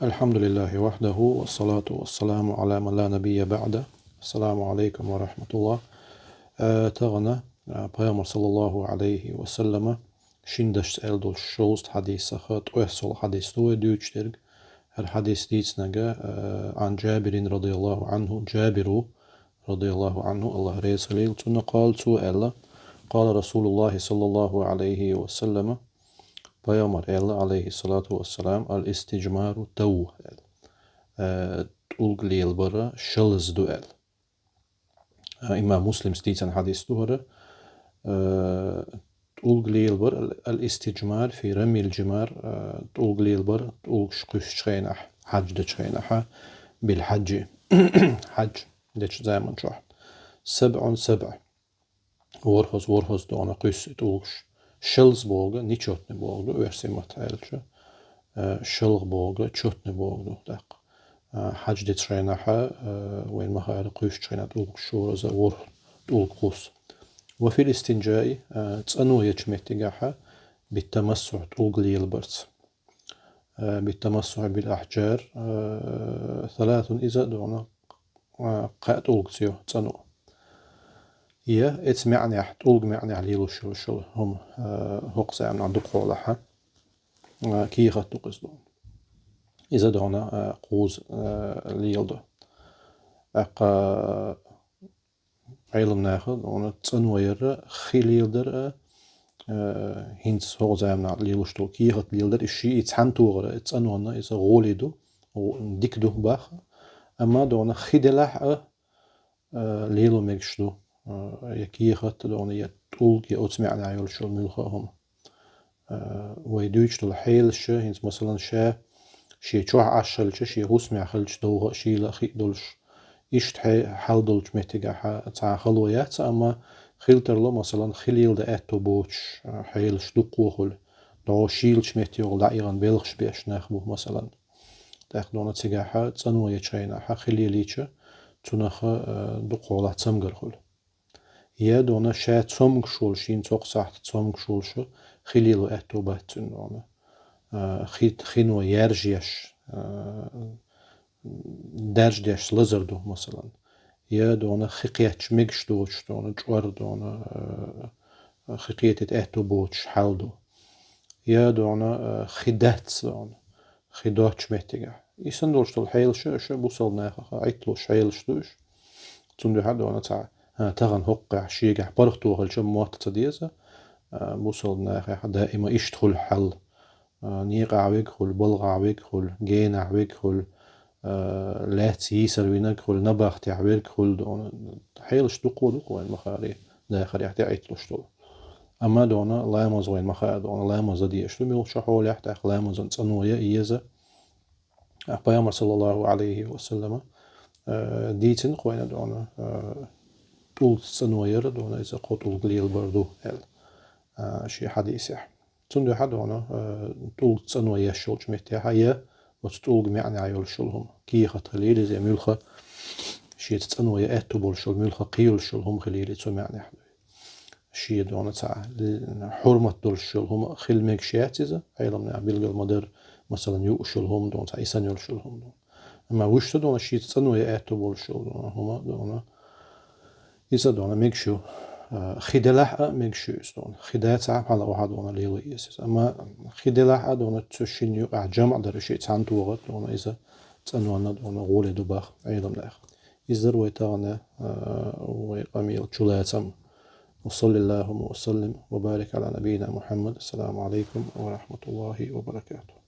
الحمد لله وحده والصلاة والسلام على من لا نبي بعده. السلام عليكم ورحمة الله. تغنى Peygamber sallallahu aleyhi ve selleme şindeş eldol şost hadis sahat oysul hadis tu düçterg her hadis ditsnege an Jabirin radıyallahu anhu Jabiru radıyallahu anhu Allah Resulü tunu قال tu ella قال Resulullah sallallahu aleyhi ve selleme Peygamber ella aleyhissalatu vesselam al isticmaru taw ulglil bara şalız duel. İmam Muslim stitsen hadis duhara ulglil bar al isticmar fi ramil jimar ulglil bar ulqış çayna hacda çayna bil hacci hac deç zaman çok seb'un seb'a vorhos dona qys ulqış şılz boğga niçotne boğga versimat elçe şılg boğga çotne boğga daq حج ترينها وين ما هي قيش ترينات أولك شورة زور أولك قوس وفي الاستنجاء تأنو يجمعتها بالتمسح أولك البرت بالتمسح بالأحجار ثلاث إذا دون قاعد أولك سيو تأنو هي اتمعني أحد أولك معني عليلو شو هم هقص من عند قولها كي خطو قصدون إذا دعنا قوز ليلده علم ناخد أنا تنوير خليلدر هنس هو زعمنا ليلوشتو كي هات ليلدر الشيء يتحنتوغر تنونا إذا غوليدو وديكدو باخ أما دعنا خدلاح ليلو ميكشدو يكي هات دعنا يتولك يأتمعنا عيولشو ملخهم ويدوشتو الحيل شا هنس مثلا شا شي تشوح عشلش شي هوسمع خلش دوها شي لا خي دولش إشت حال دولش متجا تاع خلويات أما خيلتر له مثلا خليل ده أتو بوش حيلش دقوهل دو شيلش متيول دايران بلغش بيش نخبو مثلا تاخدونا تجا تنو يشينا خليليش تنخ دقولا تسمجرهل يا دونا شا تسمج شول شين توق صح تسمج شول شو خليل أتو باتنونا خينو يرجيش درجديش لزردو مثلا يا دونا خقيتش ميكشدوش دونا جوار دونا خقيتت اهتو بوش حالدو يا دونا خدات دونا خداتش مهتيجا يسن دولش دول حيل شو بوصل ناخا عيطلوش حيلش دوش تندو حد دونا تغن هقع شيقع برختو هالشو موات تديزا بوصل ناخا دائما اشتغل حل نيقع ويكخل بلغع ويكخل جينع ويكخل لاتي سروينا كخل نباخت ويكخل دون حيلش دقو المخاري داخل يحتي عيطلش دول أما دونا لامز وين مخار دونا لامز دي اشتو ميل شحول يحتي لامز انصنوية إيزا أخبار صلى الله عليه وسلم ديتن قوينا دونا طول سنوير دونا إذا قطول قليل بردو هل شي حديث تندو حدونا طول تسنو يشولش متاعها يا وتطول معني عيول شلهم كي خليل زي ملخة شي تسنو يأتو بول شل ملخة قيل شلهم خليل تو معني حدو شي دونا تاع حرمة دول شلهم خل ميك شياتيزا علمنا بيلقى المدر مثلا يو شلهم دون تاع إسان يول شلهم دون أما وش دونا شي تسنو يأتو بول شل هما دونا إذا دونا ميك شو خدلاح ميكشوس دون خدات على واحد دونا ليلو يسس أما خدلاح دونا تشين يقع جمع درشة تانتوغت دونا إذا تنوانا دونا غولي دباخ أيضا لاخ إذا رويتانا وقميل جلاتم وصلى الله وسلم وبارك على نبينا محمد. السلام عليكم ورحمة الله وبركاته.